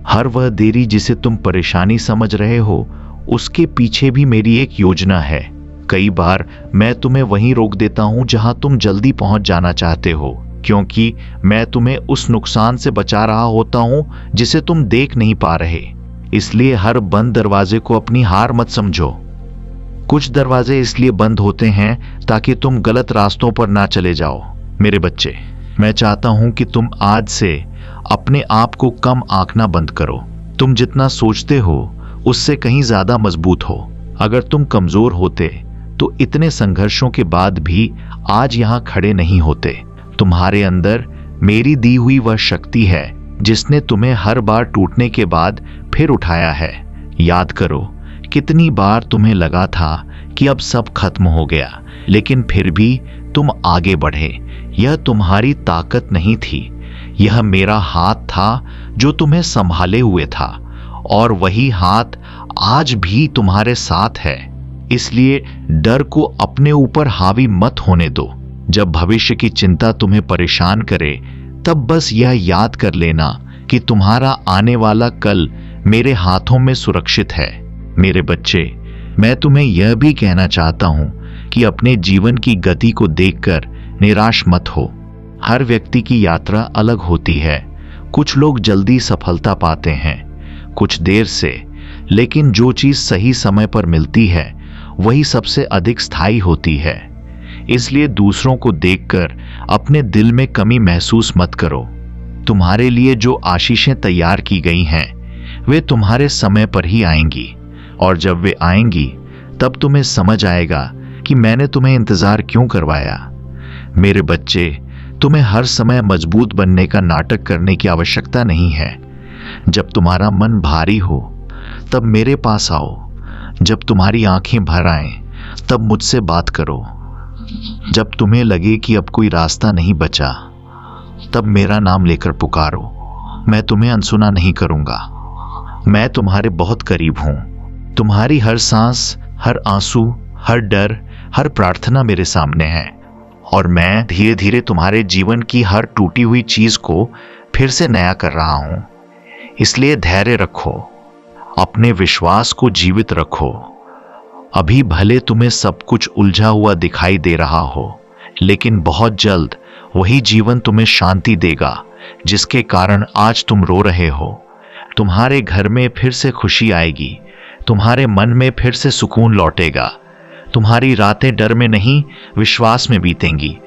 हर वह देरी जिसे तुम परेशानी समझ रहे हो, उसके पीछे भी मेरी एक योजना है। कई बार मैं तुम्हें वहीं रोक देता हूं जहां तुम जल्दी पहुंच जाना चाहते हो, क्योंकि मैं तुम्हें उस नुकसान से बचा रहा होता हूं जिसे तुम देख नहीं पा रहे। इसलिए हर बंद दरवाजे को अपनी हार मत समझो। कुछ दरवाजे इसलिए बंद होते हैं ताकि तुम गलत रास्तों पर ना चले जाओ। मेरे बच्चे, मैं चाहता हूं कि तुम आज से अपने आप को कम आंकना बंद करो। तुम जितना सोचते हो उससे कहीं ज्यादा मजबूत हो। अगर तुम कमजोर होते तो इतने संघर्षों के बाद भी आज यहां खड़े नहीं होते। तुम्हारे अंदर मेरी दी हुई वह शक्ति है जिसने तुम्हें हर बार टूटने के बाद फिर उठाया है। याद करो, कितनी बार तुम्हें लगा था कि अब सब खत्म हो गया, लेकिन फिर भी तुम आगे बढ़े। यह तुम्हारी ताकत नहीं थी, यह मेरा हाथ था जो तुम्हें संभाले हुए था, और वही हाथ आज भी तुम्हारे साथ है। इसलिए डर को अपने ऊपर हावी मत होने दो। जब भविष्य की चिंता तुम्हें परेशान करे, तब बस यह याद कर लेना कि तुम्हारा आने वाला कल मेरे हाथों में सुरक्षित है। मेरे बच्चे, मैं तुम्हें यह भी कहना चाहता हूं कि अपने जीवन की गति को देखकर निराश मत हो। हर व्यक्ति की यात्रा अलग होती है। कुछ लोग जल्दी सफलता पाते हैं, कुछ देर से, लेकिन जो चीज सही समय पर मिलती है वही सबसे अधिक स्थायी होती है। इसलिए दूसरों को देखकर अपने दिल में कमी महसूस मत करो। तुम्हारे लिए जो आशीषें तैयार की गई हैं वे तुम्हारे समय पर ही आएंगी, और जब वे आएंगी तब तुम्हें समझ आएगा कि मैंने तुम्हें इंतजार क्यों करवाया। मेरे बच्चे, तुम्हें हर समय मजबूत बनने का नाटक करने की आवश्यकता नहीं है। जब तुम्हारा मन भारी हो तब मेरे पास आओ, जब तुम्हारी आंखें भर आएं तब मुझसे बात करो, जब तुम्हें लगे कि अब कोई रास्ता नहीं बचा तब मेरा नाम लेकर पुकारो। मैं तुम्हें अनसुना नहीं करूंगा। मैं तुम्हारे बहुत करीब हूं। तुम्हारी हर सांस, हर आंसू, हर डर, हर प्रार्थना मेरे सामने है, और मैं धीरे धीरे तुम्हारे जीवन की हर टूटी हुई चीज को फिर से नया कर रहा हूं। इसलिए धैर्य रखो, अपने विश्वास को जीवित रखो। अभी भले तुम्हें सब कुछ उलझा हुआ दिखाई दे रहा हो, लेकिन बहुत जल्द वही जीवन तुम्हें शांति देगा जिसके कारण आज तुम रो रहे हो। तुम्हारे घर में फिर से खुशी आएगी, तुम्हारे मन में फिर से सुकून लौटेगा। तुम्हारी रातें डर में नहीं, विश्वास में बीतेंगी,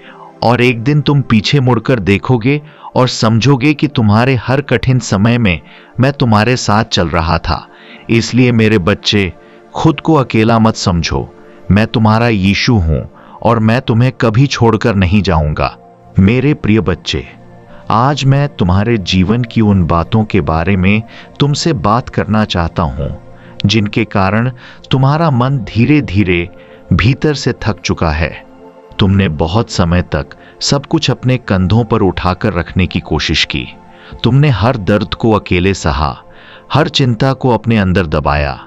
और एक दिन तुम पीछे मुड़कर देखोगे और समझोगे कि तुम्हारे हर कठिन समय में मैं तुम्हारे साथ चल रहा था। इसलिए मेरे बच्चे, खुद को अकेला मत समझो। मैं तुम्हारा यीशु हूं और मैं तुम्हें कभी छोड़कर नहीं जाऊंगा। मेरे प्रिय बच्चे, आज मैं तुम्हारे जीवन की उन बातों के बारे में तुमसे बात करना चाहता हूं जिनके कारण तुम्हारा मन धीरे धीरे भीतर से थक चुका है। तुमने बहुत समय तक सब कुछ अपने कंधों पर उठाकर रखने की कोशिश की। तुमने हर दर्द को अकेले सहा, हर चिंता को अपने अंदर दबाया,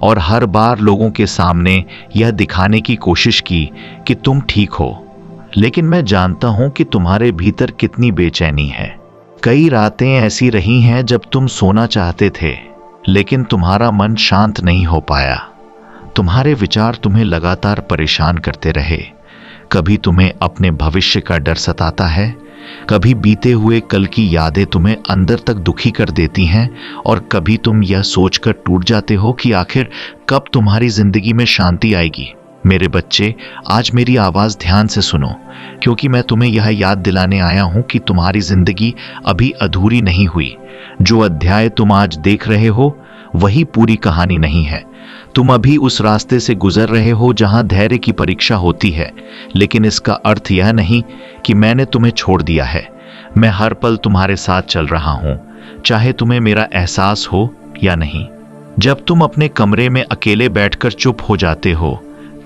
और हर बार लोगों के सामने यह दिखाने की कोशिश की कि तुम ठीक हो। लेकिन मैं जानता हूं कि तुम्हारे भीतर कितनी बेचैनी है। कई रातें ऐसी रही हैं जब तुम सोना चाहते थे, लेकिन तुम्हारा मन शांत नहीं हो पाया। तुम्हारे विचार तुम्हें लगातार परेशान करते रहे। कभी तुम्हें अपने भविष्य का डर सताता है, कभी बीते हुए कल की यादें तुम्हें अंदर तक दुखी कर देती हैं, और कभी तुम यह सोचकर टूट जाते हो कि आखिर कब तुम्हारी जिंदगी में शांति आएगी। मेरे बच्चे, आज मेरी आवाज ध्यान से सुनो, क्योंकि मैं तुम्हें यह याद दिलाने आया हूं कि तुम्हारी जिंदगी अभी अधूरी नहीं हुई। जो अध्याय तुम आज देख रहे हो वही पूरी कहानी नहीं है। तुम अभी उस रास्ते से गुजर रहे हो जहां धैर्य की परीक्षा होती है, लेकिन इसका अर्थ यह नहीं कि मैंने तुम्हें छोड़ दिया है। मैं हर पल तुम्हारे साथ चल रहा हूं, चाहे तुम्हें मेरा एहसास हो या नहीं। जब तुम अपने कमरे में अकेले बैठकर चुप हो जाते हो,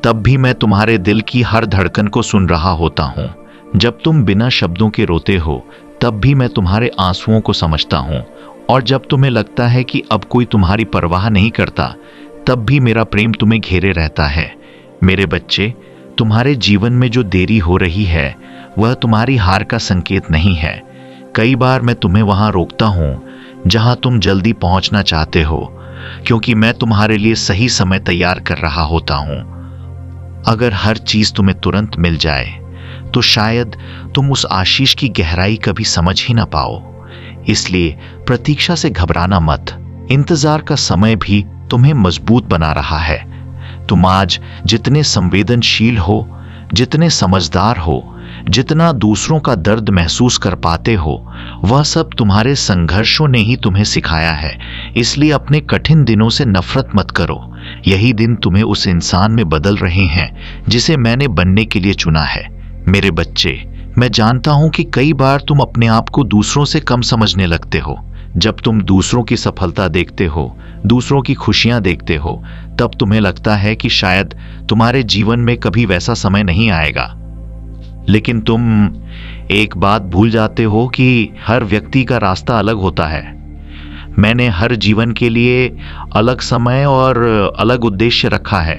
तब भी मैं तुम्हारे दिल की हर धड़कन को सुन रहा होता हूं। जब तुम बिना शब्दों के रोते हो, तब भी मैं तुम्हारे आंसुओं को समझता हूं, और जब तुम्हें लगता है कि अब कोई तुम्हारी परवाह नहीं करता, तब भी मेरा प्रेम तुम्हें घेरे रहता है। मेरे बच्चे, तुम्हारे जीवन में जो देरी हो रही है वह तुम्हारी हार का संकेत नहीं है। कई बार मैं तुम्हें वहां रोकता हूं जहां तुम जल्दी पहुंचना चाहते हो, क्योंकि मैं तुम्हारे लिए सही समय तैयार कर रहा होता हूं। अगर हर चीज तुम्हें तुरंत मिल जाए तो शायद तुम उस आशीष की गहराई कभी समझ ही ना पाओ। इसलिए प्रतीक्षा से घबराना मत। इंतजार का समय भी तुम्हें मजबूत बना रहा है। तुम आज जितने संवेदनशील हो, जितने समझदार हो, जितना दूसरों का दर्द महसूस कर पाते हो, वह सब तुम्हारे संघर्षों ने ही तुम्हें सिखाया है। इसलिए अपने कठिन दिनों से नफरत मत करो। यही दिन तुम्हें उस इंसान में बदल रहे हैं जिसे मैंने बनने के लिए चुना है। मेरे बच्चे, मैं जानता हूं कि कई बार तुम अपने आप को दूसरों से कम समझने लगते हो। जब तुम दूसरों की सफलता देखते हो, दूसरों की खुशियां देखते हो, तब तुम्हें लगता है कि शायद तुम्हारे जीवन में कभी वैसा समय नहीं आएगा। लेकिन तुम एक बात भूल जाते हो कि हर व्यक्ति का रास्ता अलग होता है। मैंने हर जीवन के लिए अलग समय और अलग उद्देश्य रखा है।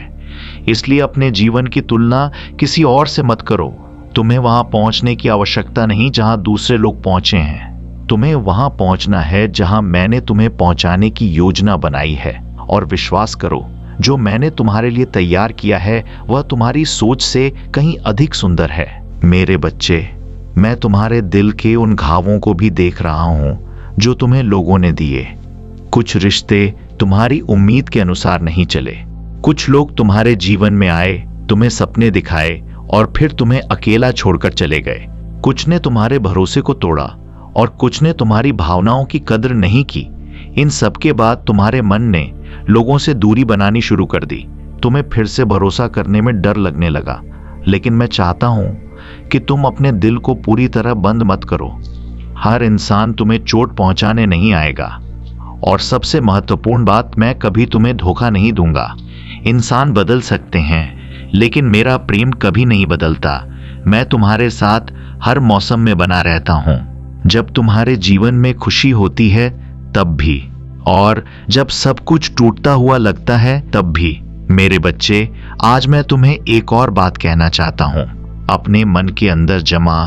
इसलिए अपने जीवन की तुलना किसी और से मत करो। तुम्हें वहां पहुंचने की आवश्यकता नहीं जहां दूसरे लोग पहुंचे हैं। तुम्हें वहां पहुंचना है जहां मैंने तुम्हें पहुंचाने की योजना बनाई है। और विश्वास करो, जो मैंने तुम्हारे लिए तैयार किया है वह तुम्हारी सोच से कहीं अधिक सुंदर है। मेरे बच्चे, मैं तुम्हारे दिल के उन घावों को भी देख रहा हूं जो तुम्हें लोगों ने दिए। कुछ रिश्ते तुम्हारी उम्मीद के अनुसार नहीं चले। कुछ लोग तुम्हारे जीवन में आए, तुम्हें सपने दिखाए और फिर तुम्हें अकेला छोड़कर चले गए। कुछ ने तुम्हारे भरोसे को तोड़ा और कुछ ने तुम्हारी भावनाओं की कदर नहीं की। इन सब के बाद तुम्हारे मन ने लोगों से दूरी बनानी शुरू कर दी। तुम्हें फिर से भरोसा करने में डर लगने लगा। लेकिन मैं चाहता हूं कि तुम अपने दिल को पूरी तरह बंद मत करो। हर इंसान तुम्हें चोट पहुंचाने नहीं आएगा। और सबसे महत्वपूर्ण बात, मैं कभी तुम्हें धोखा नहीं दूंगा। इंसान बदल सकते हैं, लेकिन मेरा प्रेम कभी नहीं बदलता। मैं तुम्हारे साथ हर मौसम में बना रहता हूं। जब तुम्हारे जीवन में खुशी होती है तब भी, और जब सब कुछ टूटता हुआ लगता है तब भी। मेरे बच्चे, आज मैं तुम्हें एक और बात कहना चाहता हूं। अपने मन के अंदर जमा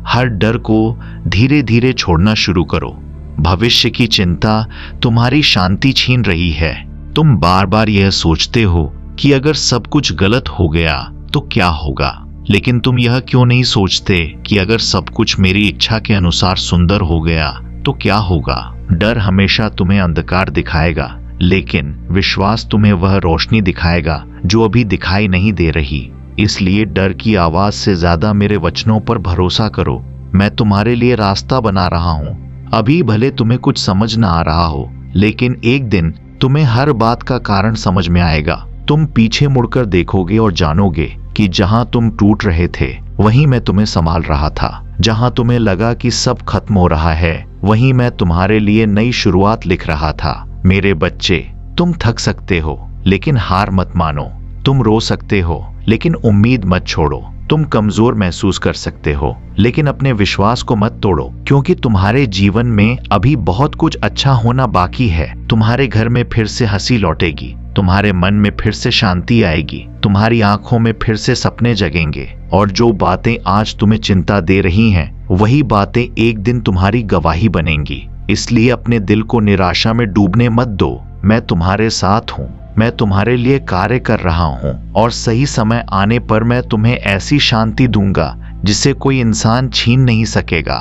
हर डर को धीरे धीरे छोड़ना शुरू करो। भविष्य की चिंता तुम्हारी शांति छीन रही है। तुम बार बार यह सोचते हो कि अगर सब कुछ गलत हो गया तो क्या होगा, लेकिन तुम यह क्यों नहीं सोचते कि अगर सब कुछ मेरी इच्छा के अनुसार सुंदर हो गया तो क्या होगा। डर हमेशा तुम्हें अंधकार दिखाएगा, लेकिन विश्वास तुम्हें वह रोशनी दिखाएगा जो अभी दिखाई नहीं दे रही। इसलिए डर की आवाज से ज्यादा मेरे वचनों पर भरोसा करो। मैं तुम्हारे लिए रास्ता बना रहा हूं। अभी भले तुम्हें कुछ समझ न आ रहा हो, लेकिन एक दिन तुम्हें हर बात का कारण समझ में आएगा। तुम पीछे मुड़कर देखोगे और जानोगे कि जहां तुम टूट रहे थे वहीं मैं तुम्हें संभाल रहा था। जहां तुम्हें लगा कि सब खत्म हो रहा है, वहीं मैं तुम्हारे लिए नई शुरुआत लिख रहा था। मेरे बच्चे, तुम थक सकते हो, लेकिन हार मत मानो। तुम रो सकते हो, लेकिन उम्मीद मत छोड़ो। तुम कमजोर महसूस कर सकते हो, लेकिन अपने विश्वास को मत तोड़ो, क्योंकि तुम्हारे जीवन में अभी बहुत कुछ अच्छा होना बाकी है। तुम्हारे घर में फिर से हंसी लौटेगी, तुम्हारे मन में फिर से शांति आएगी, तुम्हारी आंखों में फिर से सपने जगेंगे। और जो बातें आज तुम्हें चिंता दे रही हैं, वही बातें एक दिन तुम्हारी गवाही बनेंगी। इसलिए अपने दिल को निराशा में डूबने मत दो। मैं तुम्हारे साथ हूँ, मैं तुम्हारे लिए कार्य कर रहा हूँ, और सही समय आने पर मैं तुम्हें ऐसी शांति दूंगा जिसे कोई इंसान छीन नहीं सकेगा।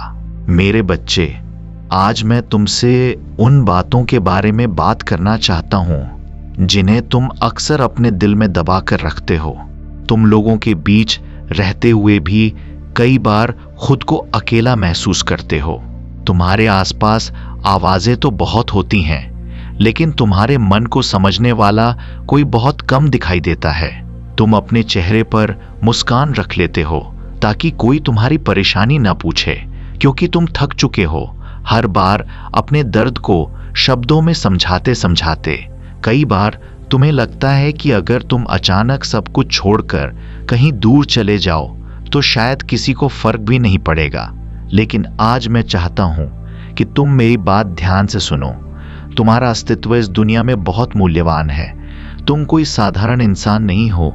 मेरे बच्चे, आज मैं तुमसे उन बातों के बारे में बात करना चाहता हूँ जिन्हें तुम अक्सर अपने दिल में दबा कर रखते हो। तुम लोगों के बीच रहते हुए भी कई बार खुद को अकेला महसूस करते हो। तुम्हारे आसपास आवाजें तो बहुत होती हैं, लेकिन तुम्हारे मन को समझने वाला कोई बहुत कम दिखाई देता है। तुम अपने चेहरे पर मुस्कान रख लेते हो ताकि कोई तुम्हारी परेशानी न पूछे, क्योंकि तुम थक चुके हो हर बार अपने दर्द को शब्दों में समझाते समझाते। कई बार तुम्हें लगता है कि अगर तुम अचानक सब कुछ छोड़कर कहीं दूर चले जाओ तो शायद किसी को फर्क भी नहीं पड़ेगा। लेकिन आज मैं चाहता हूं कि तुम मेरी बात ध्यान से सुनो। तुम्हारा अस्तित्व इस दुनिया में बहुत मूल्यवान है। तुम कोई साधारण इंसान नहीं हो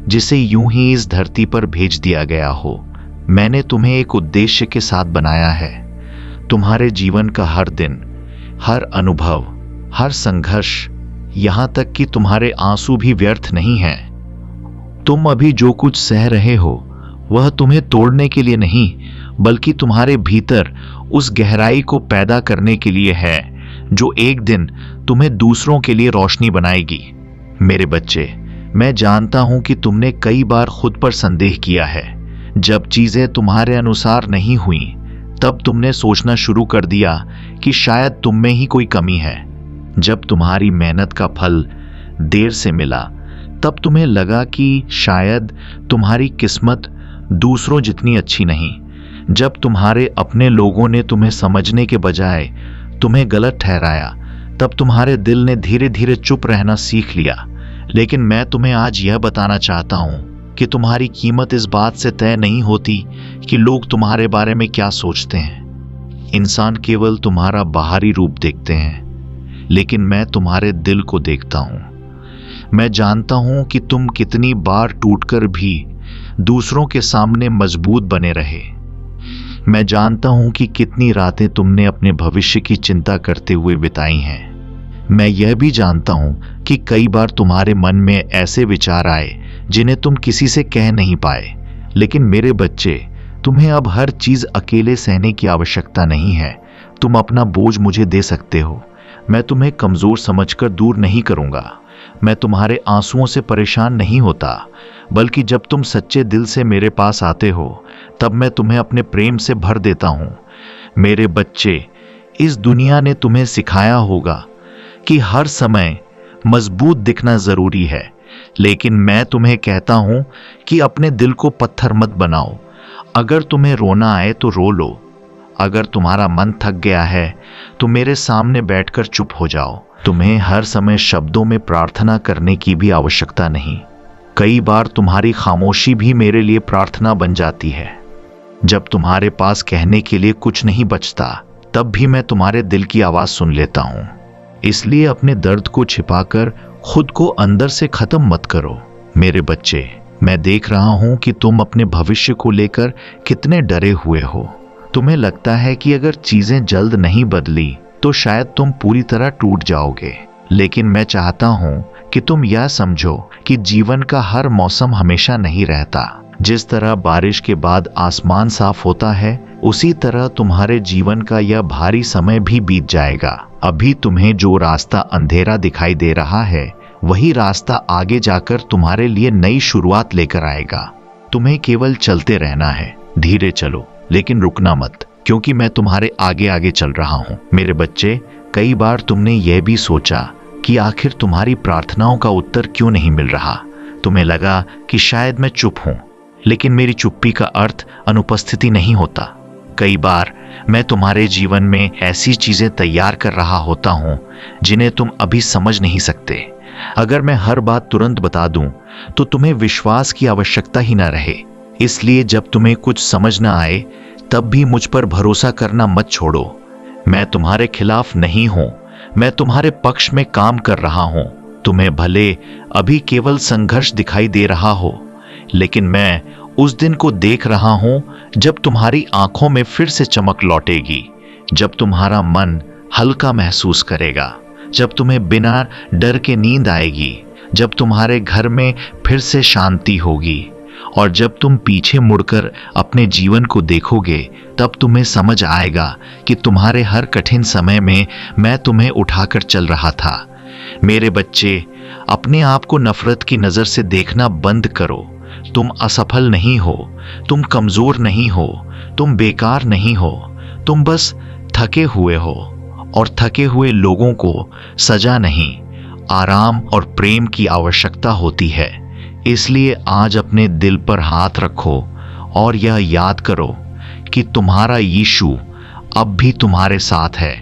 जिसे यूं ही इस धरती पर भेज दिया गया हो। मैंने तुम्हें एक उद्देश्य के साथ बनाया है। तुम्हारे जीवन का हर दिन, हर अनुभव, हर संघर्ष, यहां तक कि तुम्हारे आंसू भी व्यर्थ नहीं हैं। तुम अभी जो कुछ सह रहे हो वह तुम्हें तोड़ने के लिए नहीं, बल्कि तुम्हारे भीतर उस गहराई को पैदा करने के लिए है जो एक दिन तुम्हें दूसरों के लिए रोशनी बनाएगी। मेरे बच्चे, मैं जानता हूं कि तुमने कई बार खुद पर संदेह किया है। जब चीजें तुम्हारे अनुसार नहीं हुई, तब तुमने सोचना शुरू कर दिया कि शायद तुम में ही कोई कमी है। जब तुम्हारी मेहनत का फल देर से मिला, तब तुम्हें लगा कि शायद तुम्हारी किस्मत दूसरों जितनी अच्छी नहीं। जब तुम्हारे अपने लोगों ने तुम्हें समझने के बजाय तुम्हें गलत ठहराया, तब तुम्हारे दिल ने धीरे धीरे चुप रहना सीख लिया। लेकिन मैं तुम्हें आज यह बताना चाहता हूं कि तुम्हारी कीमत इस बात से तय नहीं होती कि लोग तुम्हारे बारे में क्या सोचते हैं। इंसान केवल तुम्हारा बाहरी रूप देखते हैं, लेकिन मैं तुम्हारे दिल को देखता हूं। मैं जानता हूं कि तुम कितनी बार टूटकर भी दूसरों के सामने मजबूत बने रहे। मैं जानता हूं कि कितनी रातें तुमने अपने भविष्य की चिंता करते हुए बिताई हैं। मैं यह भी जानता हूं कि कई बार तुम्हारे मन में ऐसे विचार आए जिन्हें तुम किसी से कह नहीं पाए। लेकिन मेरे बच्चे, तुम्हें अब हर चीज अकेले सहने की आवश्यकता नहीं है। तुम अपना बोझ मुझे दे सकते हो। मैं तुम्हें कमजोर समझकर दूर नहीं करूंगा। मैं तुम्हारे आंसुओं से परेशान नहीं होता, बल्कि जब तुम सच्चे दिल से मेरे पास आते हो, तब मैं तुम्हें अपने प्रेम से भर देता हूं। मेरे बच्चे, इस दुनिया ने तुम्हें सिखाया होगा कि हर समय मजबूत दिखना जरूरी है, लेकिन मैं तुम्हें कहता हूं कि अपने दिल को पत्थर मत बनाओ। अगर तुम्हें रोना आए तो रो लो। अगर तुम्हारा मन थक गया है तो मेरे सामने बैठकर चुप हो जाओ। तुम्हें हर समय शब्दों में प्रार्थना करने की भी आवश्यकता नहीं। कई बार तुम्हारी खामोशी भी मेरे लिए प्रार्थना बन जाती है। जब तुम्हारे पास कहने के लिए कुछ नहीं बचता, तब भी मैं तुम्हारे दिल की आवाज सुन लेता हूं। इसलिए अपने दर्द को छिपाकर खुद को अंदर से खत्म मत करो। मेरे बच्चे, मैं देख रहा हूं कि तुम अपने भविष्य को लेकर कितने डरे हुए हो। तुम्हें लगता है कि अगर चीजें जल्द नहीं बदली तो शायद तुम पूरी तरह टूट जाओगे। लेकिन मैं चाहता हूं कि तुम यह समझो कि जीवन का हर मौसम हमेशा नहीं रहता। जिस तरह बारिश के बाद आसमान साफ होता है, उसी तरह तुम्हारे जीवन का यह भारी समय भी बीत जाएगा। अभी तुम्हें जो रास्ता अंधेरा दिखाई दे रहा है, वही रास्ता आगे जाकर तुम्हारे लिए नई शुरुआत लेकर आएगा। तुम्हें केवल चलते रहना है। धीरे चलो, लेकिन रुकना मत, क्योंकि मैं तुम्हारे आगे आगे चल रहा हूं। मेरे बच्चे, कई बार तुमने यह भी सोचा कि आखिर तुम्हारी प्रार्थनाओं का उत्तर क्यों नहीं मिल रहा। तुम्हें लगा कि शायद मैं चुप हूं, लेकिन मेरी चुप्पी का अर्थ अनुपस्थिति नहीं होता। कई बार मैं तुम्हारे जीवन में ऐसी चीजें तैयार कर रहा होता हूं जिन्हें तुम अभी समझ नहीं सकते। अगर मैं हर बात तुरंत बता दूं तो तुम्हें विश्वास की आवश्यकता ही ना रहे। इसलिए जब तुम्हें कुछ समझ ना आए, तब भी मुझ पर भरोसा करना मत छोड़ो। मैं तुम्हारे खिलाफ नहीं हूं, मैं तुम्हारे पक्ष में काम कर रहा हूं। तुम्हें भले अभी केवल संघर्ष दिखाई दे रहा हो, लेकिन मैं उस दिन को देख रहा हूं जब तुम्हारी आंखों में फिर से चमक लौटेगी, जब तुम्हारा मन हल्का महसूस करेगा, जब तुम्हें बिना डर के नींद आएगी, जब तुम्हारे घर में फिर से शांति होगी, और जब तुम पीछे मुड़कर अपने जीवन को देखोगे, तब तुम्हें समझ आएगा कि तुम्हारे हर कठिन समय में मैं तुम्हें उठाकर चल रहा था। मेरे बच्चे, अपने आप को नफरत की नजर से देखना बंद करो। तुम असफल नहीं हो, तुम कमजोर नहीं हो, तुम बेकार नहीं हो, तुम बस थके हुए हो। और थके हुए लोगों को सजा नहीं, आराम और प्रेम की आवश्यकता होती है। इसलिए आज अपने दिल पर हाथ रखो और यह याद करो कि तुम्हारा यीशु अब भी तुम्हारे साथ है।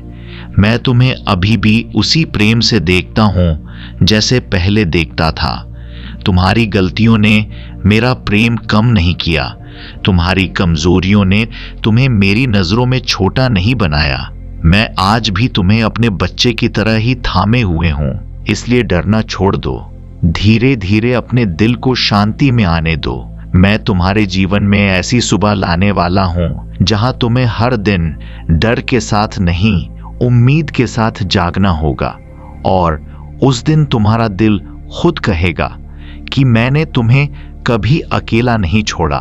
मैं तुम्हें अभी भी उसी प्रेम से देखता हूं जैसे पहले देखता था। तुम्हारी गलतियों ने मेरा प्रेम कम नहीं किया, तुम्हारी कमजोरियों ने तुम्हें मेरी नजरों में छोटा नहीं बनाया। मैं आज भी तुम्हें अपने बच्चे की तरह ही थामे हुए हूं। इसलिए डरना छोड़ दो, धीरे धीरे अपने दिल को शांति में आने दो। मैं तुम्हारे जीवन में ऐसी सुबह लाने वाला हूं जहां तुम्हें हर दिन डर के साथ नहीं, उम्मीद के साथ जागना होगा। और उस दिन तुम्हारा दिल खुद कहेगा कि मैंने तुम्हें कभी अकेला नहीं छोड़ा।